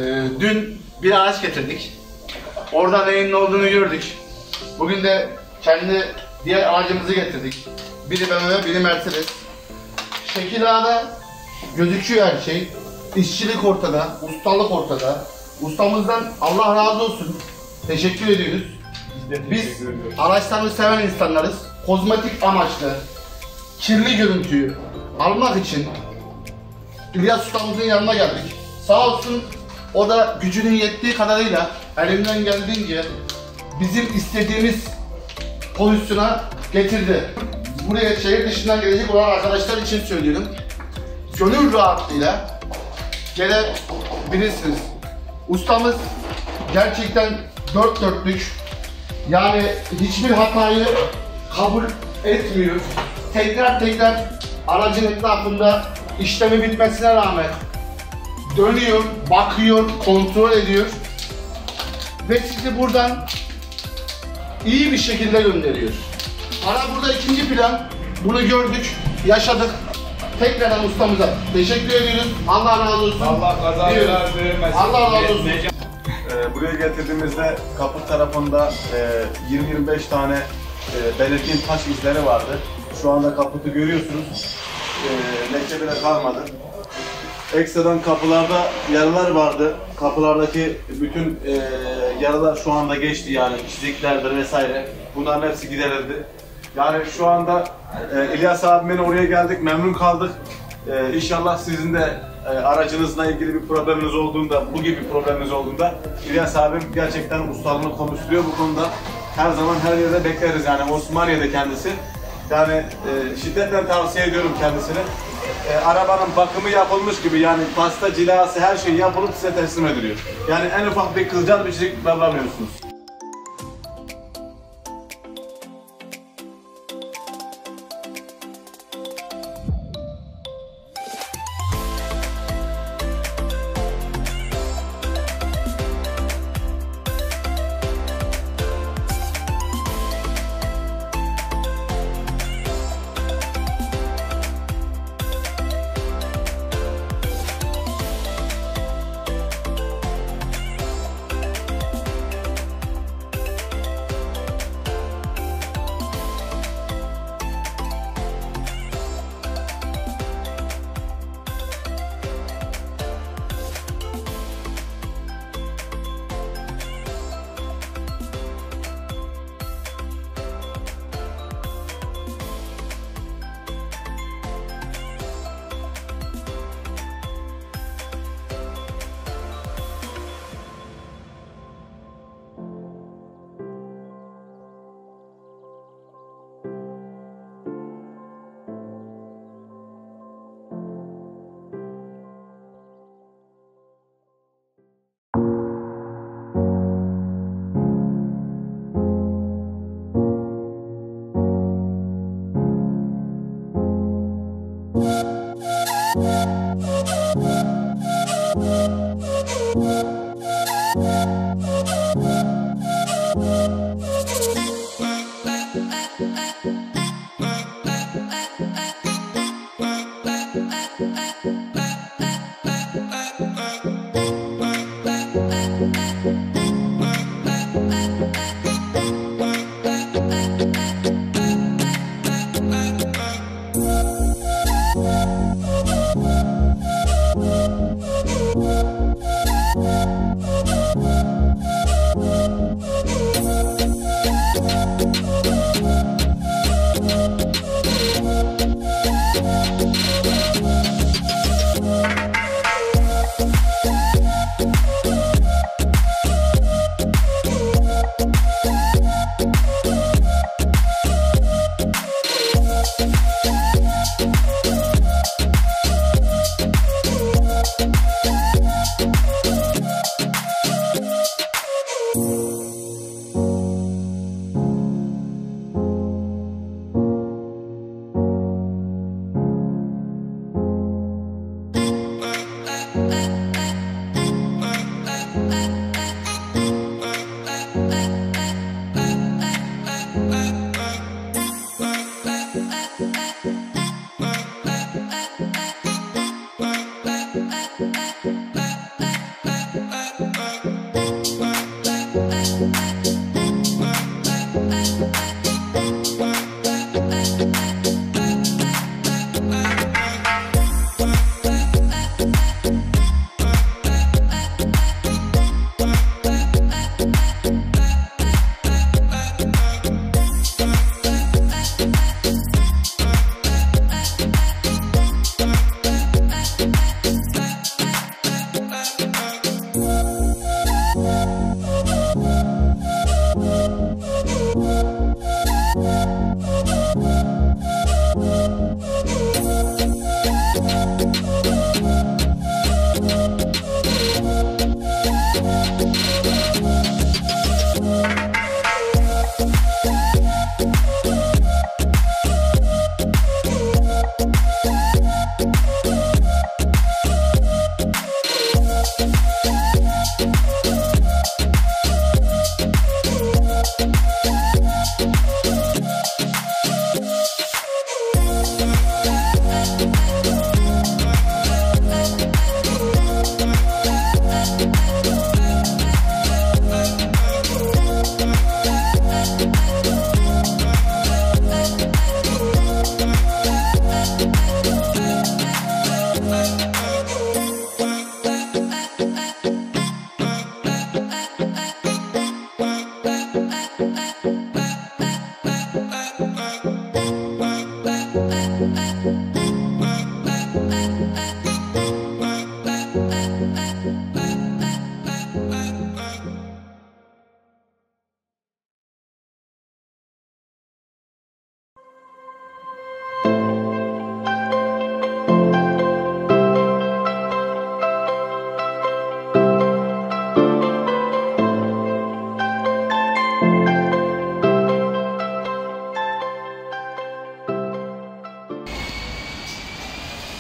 Dün bir araç getirdik. Orada neyin ne olduğunu gördük. Bugün de kendi diğer aracımızı getirdik. Biri BMW, biri Mercedes. Şekil A'da gözüküyor her şey. İşçilik ortada, ustalık ortada. Ustamızdan Allah razı olsun. Teşekkür ediyoruz. Biz araçlarını seven insanlarız. Kozmetik amaçlı, kirli görüntüyü almak için İlyas ustamızın yanına geldik. Sağ olsun o da gücünün yettiği kadarıyla elinden geldiğince bizim istediğimiz pozisyona getirdi. Buraya şehir dışından gelecek olan arkadaşlar için söylüyorum. Gönül rahatlığıyla gelebilirsiniz. Ustamız gerçekten dört dörtlük. Yani hiçbir hatayı kabul etmiyor. Tekrar aracın etrafında işlemi bitmesine rağmen dönüyor, bakıyor, kontrol ediyor ve sizi buradan iyi bir şekilde gönderiyor. Ara burada ikinci plan. Bunu gördük, yaşadık. Tekrardan ustamıza teşekkür ediyoruz. Allah razı olsun. Allah kazalar vermesin. Allah razı olsun. Buraya getirdiğimizde kapı tarafında 20-25 tane belirgin taş izleri vardı. Şu anda kaputu görüyorsunuz. Leke bile kalmadı. Ekstradan kapılarda yaralar vardı. Kapılardaki bütün yaralar şu anda geçti, yani çiziklerdir vesaire. Bunların hepsi giderildi. Yani şu anda İlyas abimle oraya geldik, memnun kaldık. İnşallah sizin de aracınızla ilgili bir probleminiz olduğunda, bu gibi bir probleminiz olduğunda İlyas abim gerçekten ustalığını konuşturuyor bu konuda. Her zaman her yerde bekleriz, yani Osmaniye'de kendisi. Yani şiddetle tavsiye ediyorum kendisine. Arabanın bakımı yapılmış gibi, yani pasta, cilası, her şey yapılıp size teslim ediliyor. Yani en ufak bir kılcal bir şey bulamıyorsunuz.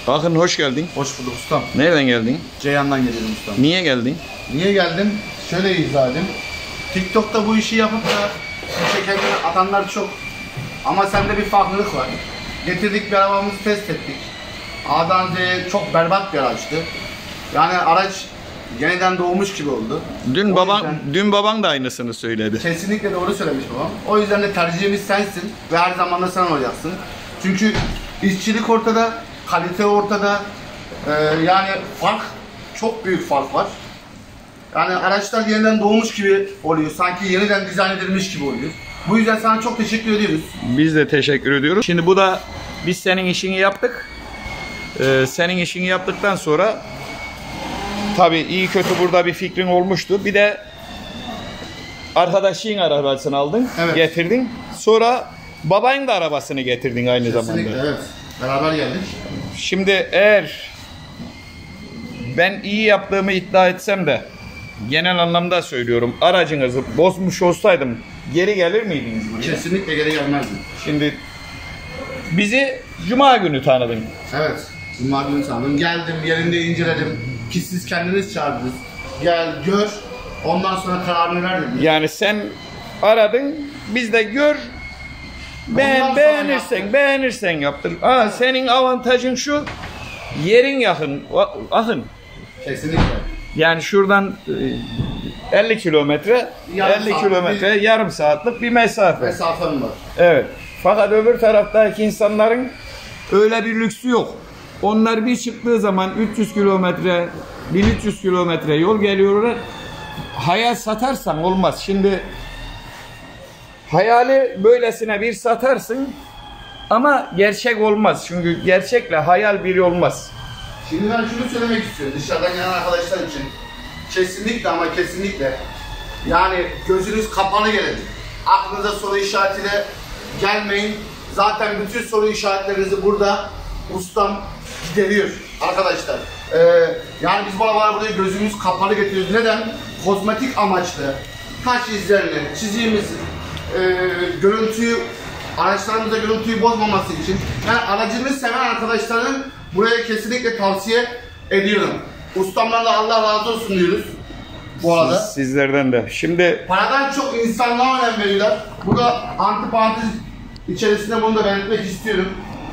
Akın hoş geldin. Hoş bulduk ustam. Nereden geldin? Ceyhan'dan geliyorum ustam. Niye geldin? Niye geldim? Şöyle izah edeyim. TikTok'ta bu işi yapıp da şekerleri atanlar çok. Ama sende bir farklılık var. Getirdik bir arabamızı test ettik. A'dan Z'ye çok berbat bir araçtı. Yani araç yeniden doğmuş gibi oldu. Dün O baban yüzden- dün baban da aynısını söyledi. Kesinlikle doğru söylemiş babam. O yüzden de tercihimiz sensin ve her zaman da sen olacaksın. Çünkü işçilik ortada, kalite ortada. Yani fark, çok büyük fark var. Yani araçlar yeniden doğmuş gibi oluyor. Sanki yeniden dizayn edilmiş gibi oluyor. Bu yüzden sana çok teşekkür ediyoruz. Biz de teşekkür ediyoruz. Şimdi bu da biz senin işini yaptık. Senin işini yaptıktan sonra tabii iyi kötü burada bir fikrin olmuştu. Bir de arkadaşın arabasını aldın, Evet. getirdin. Sonra babanın da arabasını getirdin aynı Kesinlikle zamanda. evet. Beraber geldik. Şimdi eğer ben iyi yaptığımı iddia etsem de genel anlamda söylüyorum, aracınızı bozmuş olsaydım geri gelir miydiniz buraya? Kesinlikle geri gelmezdim. Şimdi bizi Cuma günü tanıdın. Evet. Cuma günü sandım. Geldim, yerinde inceledim. Ki siz kendiniz çağırdınız. Gel, gör. Ondan sonra kararını ver dedim. Yani sen aradın, biz de gör, Ondan sonra beğenirsen yaptın. Senin avantajın şu, yerin yakın, akın. Kesinlikle. Yani şuradan 50 kilometre, Yarım 50 saat, kilometre yarım saatlik bir mesafe. Mesafem var. Evet. Fakat öbür taraftaki insanların öyle bir lüksü yok. Onlar bir çıktığı zaman 300 kilometre, 1300 kilometre yol geliyorlar. Hayal satarsan olmaz. Şimdi hayali böylesine bir satarsın ama gerçek olmaz. Çünkü gerçekle hayal biri olmaz. Şimdi ben şunu söylemek istiyorum dışarıdan gelen arkadaşlar için. Kesinlikle ama kesinlikle. Yani gözünüz kapalı gelin. Aklınıza soru işaretiyle gelmeyin. Zaten bütün soru işaretlerinizi burada ustam gideriyor arkadaşlar. Yani biz bu arabaları buraya gözümüz kapalı getiriyoruz. Neden? Kozmetik amaçlı. Taş izlerini, çizdiğimiz görüntüyü, araçlarımızda görüntüyü bozmaması için. Yani aracını seven arkadaşların buraya kesinlikle tavsiye ediyorum. Ustamdan da Allah razı olsun diyoruz bu arada. Sizlerden de. Şimdi Paradan çok insanlığa önem veriyorlar. Burada antiparantez içerisinde bunu da belirtmek istiyorum.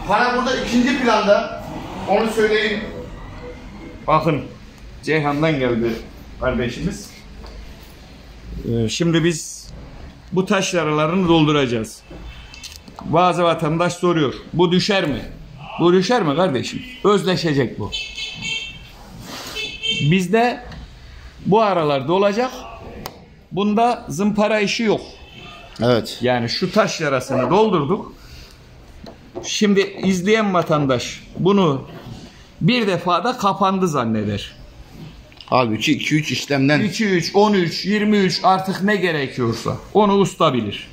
Para burada ikinci planda. Onu söyleyeyim. bakın Ceyhan'dan geldi kardeşimiz. Şimdi biz bu taş yaralarını dolduracağız. Bazı vatandaş soruyor. Bu düşer mi? Bu düşer mi kardeşim? Özleşecek bu. Bizde bu aralarda olacak. Bunda zımpara işi yok. Evet. Yani şu taş yarasını doldurduk. Şimdi izleyen vatandaş bunu bir defada kapandı zanneder. Halbuki 2-3 işlemden. 2-3, 13, 23 artık ne gerekiyorsa onu usta bilir.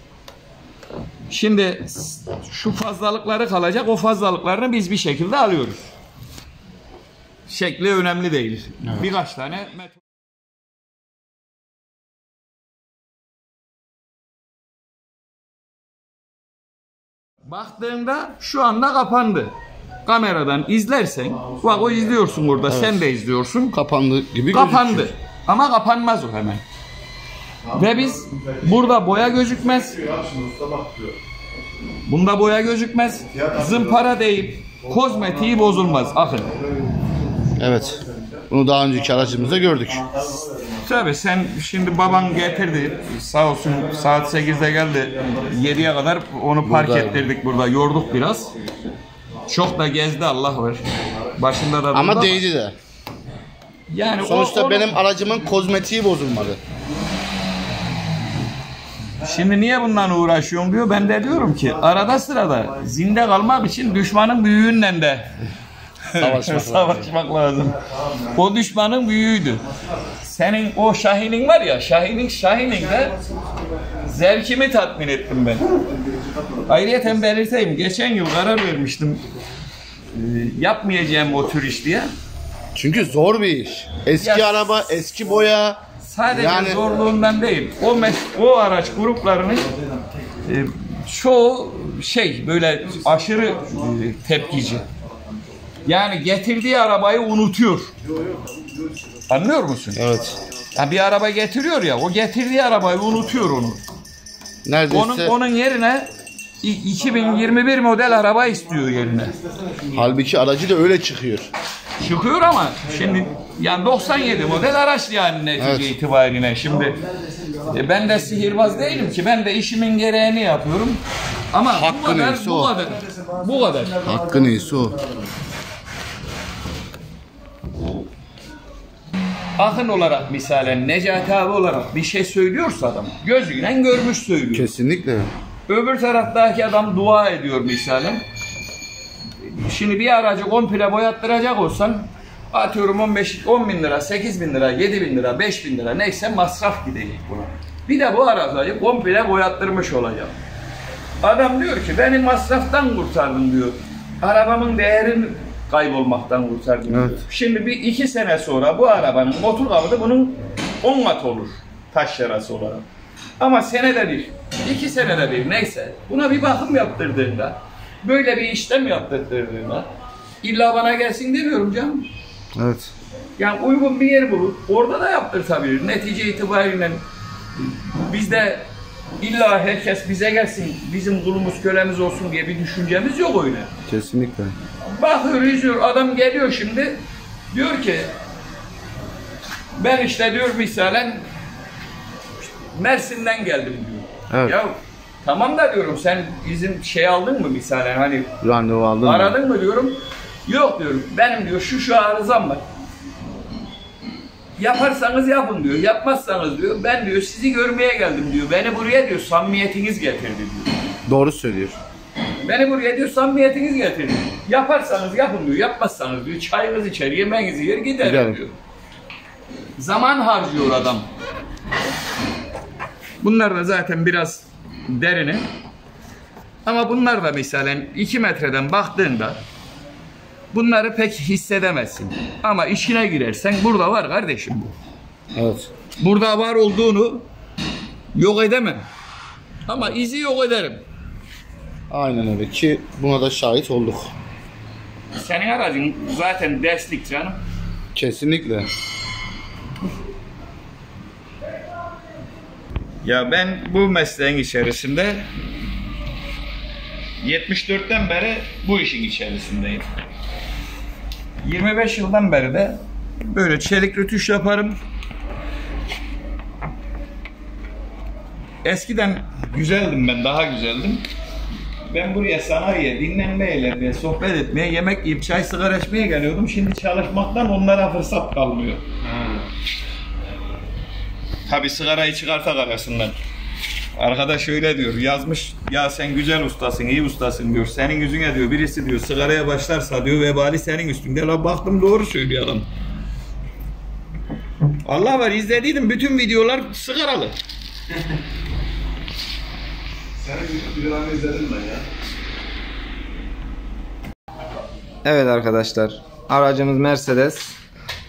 Şimdi şu fazlalıkları kalacak, o fazlalıklarını biz bir şekilde alıyoruz. Şekli önemli değil. Evet. Birkaç tane metot. Baktığında şu anda kapandı. Kameradan izlersen, bak o izliyorsun burada, sen de izliyorsun. Kapandı gibi Kapandı. gözüküyor. Ama kapanmaz o hemen. Ve biz burada boya gözükmez. Bunda boya gözükmez. Zımpara değil. Kozmetiği bozulmaz. Akın. Evet. Bunu daha önceki aracımızda gördük. Tabii sen şimdi baban getirdi. Sağ olsun saat 8'de geldi. 7'ye kadar onu park ettirdik burada. Yorduk biraz. Çok da gezdi Allah var. Başında da Ama durdu değdi de. Yani Sonuçta onu- benim aracımın kozmetiği bozulmadı. Şimdi niye bundan uğraşıyorsun diyor. Ben de diyorum ki arada sırada zinde kalmak için düşmanın büyüğünden de savaşmak lazım. O düşmanın büyüğüydü. Senin o Şahin'in var ya, Şahin'in zevkimi tatmin ettim ben. Ayrıyeten belirteyim, geçen yıl karar vermiştim yapmayacağım o tür iş diye. Çünkü zor bir iş. Eski Ya- araba, eski boya. Sadece Yani- zorluğundan değil, o araç gruplarının çoğu böyle aşırı tepkici. Yani getirdiği arabayı unutuyor. Anlıyor musun? Evet. Ya bir araba getiriyor ya, o getirdiği arabayı unutuyor onu. Neredeyse. Onun yerine 2021 model araba istiyor yerine. Halbuki aracı da öyle çıkıyor. Çıkıyor ama şimdi yani 97 model araç yani netice Evet. itibariyle şimdi ben de sihirbaz değilim ki, ben de işimin gereğini yapıyorum ama Hakkı neyse o. bu kadar. Hakkı neyse o. Akın olarak misalen Necati abi olarak bir şey söylüyorsa adam gözüyle görmüş söylüyor. Kesinlikle. Öbür taraftaki adam dua ediyor misalen. Şimdi bir aracı komple boyattıracak olsan atıyorum 10 bin lira, 8 bin lira, 7 bin lira, 5 bin lira neyse masraf gidecek buna. Bir de bu aracı komple boyattırmış olacak. Adam diyor ki beni masraftan kurtardın diyor. Arabamın değerini kaybolmaktan kurtardım diyor. Evet. Şimdi bir 2 sene sonra bu arabanın motor kavudu bunun 10 kat olur taş yarası olarak. Ama senede bir, 2 senede bir neyse buna bir bakım yaptırdığında, böyle bir işlem yaptırdığında illa bana gelsin demiyorum canım. Evet. Yani uygun bir yer bulup orada da yaptırtabilir. Netice itibariyle bizde illa herkes bize gelsin, bizim kulumuz kölemiz olsun diye bir düşüncemiz yok öyle. Kesinlikle. Bakıyor, izliyor, adam geliyor şimdi diyor ki ben işte diyor misalen Mersin'den geldim diyor. Evet. Ya tamam da diyorum sen izin aldın mı misalen hani Randevu aldın mı? aradın mı diyorum. Yok diyorum benim diyor şu arızam var. Yaparsanız yapın diyor. Yapmazsanız diyor ben diyor sizi görmeye geldim diyor. Beni buraya diyor samimiyetiniz getirdi diyor. Doğru söylüyor. Beni buraya diyor samimiyetiniz getirdi. Yaparsanız yapın diyor. Yapmazsanız diyor çayınızı içer, yemeğinizi yer giderim Giderim. diyor. Zaman harcıyor adam. Bunlar da zaten biraz derini. Ama bunlar da misalen 2 metreden baktığında bunları pek hissedemezsin. Ama işine girersen burada var kardeşim bu. Evet. Burada var olduğunu yok edemem. Ama izi yok ederim. Aynen öyle ki buna da şahit olduk. Senin aracın zaten derslik canım. Kesinlikle. Ya ben bu mesleğin içerisinde 74'ten beri bu işin içerisindeyim. 25 yıldan beri de böyle çelik rütüş yaparım. Eskiden güzeldim ben, daha güzeldim. Ben buraya sanayiye, dinlenmeye ve sohbet etmeye, yemek yiyip çay sigara içmeye geliyordum. Şimdi çalışmaktan onlara fırsat kalmıyor. Tabii sigarayı çıkartak arasından. Arkadaş öyle diyor, yazmış ya sen güzel ustasın, iyi ustasın diyor. Senin yüzüne diyor birisi diyor sigaraya başlarsa diyor vebali senin üstünde. La baktım doğru söylüyor adam. Allah var izlediydim bütün videolar sigaralı. Senin videolarını izledim ben ya. Evet arkadaşlar, aracımız Mercedes.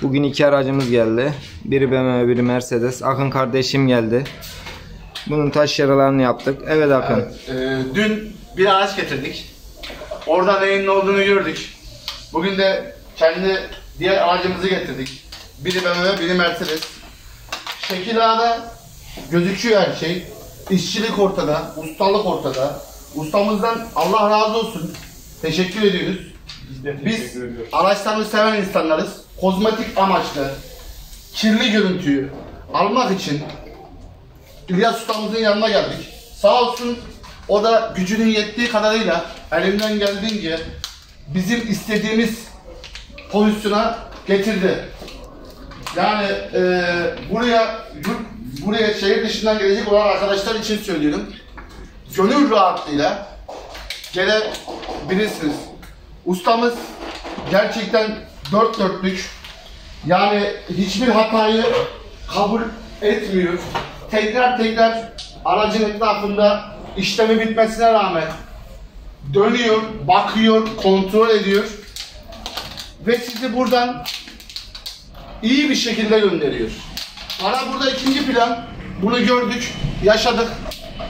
Bugün 2 aracımız geldi. Biri BMW, biri Mercedes. Akın kardeşim geldi. Bunun taş yaralarını yaptık. Evet Akın. Evet, dün bir araç getirdik. Oradan neyin ne olduğunu gördük. Bugün de kendi diğer aracımızı getirdik. Biri BMW, biri Mercedes. Şekil A'da gözüküyor her şey. İşçilik ortada, ustalık ortada. Ustamızdan Allah razı olsun. Teşekkür ediyoruz. Biz araçlarını seven insanlarız. Kozmetik amaçlı, kirli görüntüyü almak için İlyas ustamızın yanına geldik. Sağ olsun o da gücünün yettiği kadarıyla elinden geldiğince bizim istediğimiz pozisyona getirdi. Yani buraya şehir dışından gelecek olan arkadaşlar için söylüyorum. Gönül rahatlığıyla gelebilirsiniz. Ustamız gerçekten dört dörtlük. Yani hiçbir hatayı kabul etmiyor. Tekrar aracın etrafında işlemi bitmesine rağmen dönüyor, bakıyor, kontrol ediyor ve sizi buradan iyi bir şekilde gönderiyor. Para burada ikinci plan. Bunu gördük, yaşadık,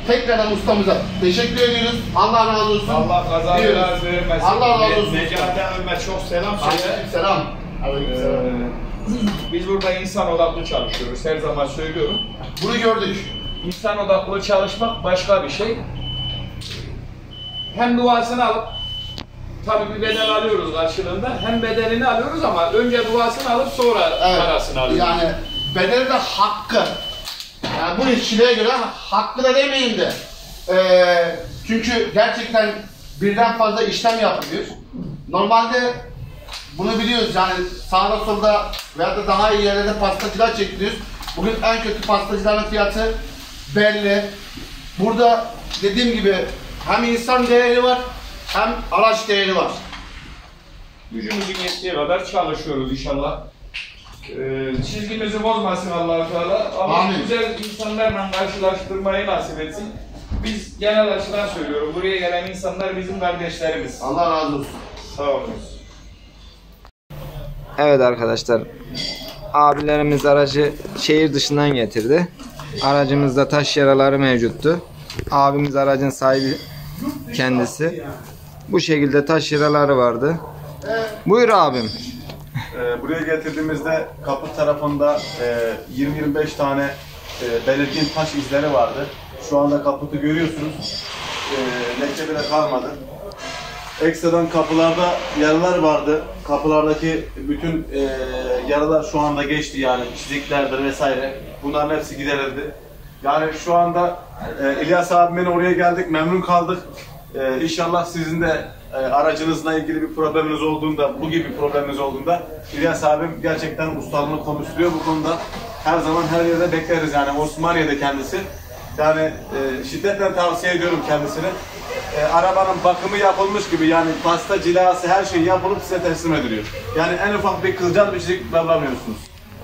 tekrardan ustamıza teşekkür ediyoruz. Allah razı olsun. Allah kaza diyoruz. biraz vermesin. Allah razı olsun. Necati abime çok selam söyle. Aleykümselam. Aleykümselam. Biz burada insan odaklı çalışıyoruz. Her zaman söylüyorum. Bunu gördük. İnsan odaklı çalışmak başka bir şey. Hem duasını alıp, tabii bir bedel alıyoruz karşılığında, hem bedelini alıyoruz ama önce duasını alıp sonra parasını alıyoruz. Yani bedeli de hakkı. Yani bu işçiliğe göre hakkı da demeyin de. Çünkü gerçekten birden fazla işlem yapılıyor. Normalde bunu biliyoruz yani sağda solda veya da daha iyi yerlerde pastacılar çekiliyoruz. Bugün en kötü pastacıların fiyatı belli. Burada dediğim gibi hem insan değeri var hem araç değeri var. Gücümüzün yettiği kadar çalışıyoruz inşallah. Çizgimizi bozmasın Allah-u Teala ama Amin. güzel insanlarla karşılaştırmayı nasip etsin. Biz genel açıdan söylüyorum, buraya gelen insanlar bizim kardeşlerimiz. Allah razı olsun. Sağ olun. Evet arkadaşlar, abilerimiz aracı şehir dışından getirdi. Aracımızda taş yaraları mevcuttu. Abimiz aracın sahibi kendisi. Bu şekilde taş yaraları vardı. Buyur abim. Buraya getirdiğimizde kapı tarafında 20-25 tane belirgin taş izleri vardı. Şu anda kaputu görüyorsunuz. Leke bile kalmadı. Ekstradan kapılarda yaralar vardı. Kapılardaki bütün yaralar şu anda geçti yani çiziklerdir vesaire. Bunların hepsi giderildi. Yani şu anda İlyas abimin oraya geldik, memnun kaldık. İnşallah sizin de aracınızla ilgili bir probleminiz olduğunda, bu gibi bir probleminiz olduğunda İlyas abim gerçekten ustalığını konuşturuyor bu konuda. Her zaman her yerde bekleriz yani Osmaniye'de kendisi. Yani şiddetle tavsiye ediyorum kendisine. Arabanın bakımı yapılmış gibi yani pasta cilası her şey yapılıp size teslim ediliyor. Yani en ufak bir kılcal bir çizik bulamıyorsunuz.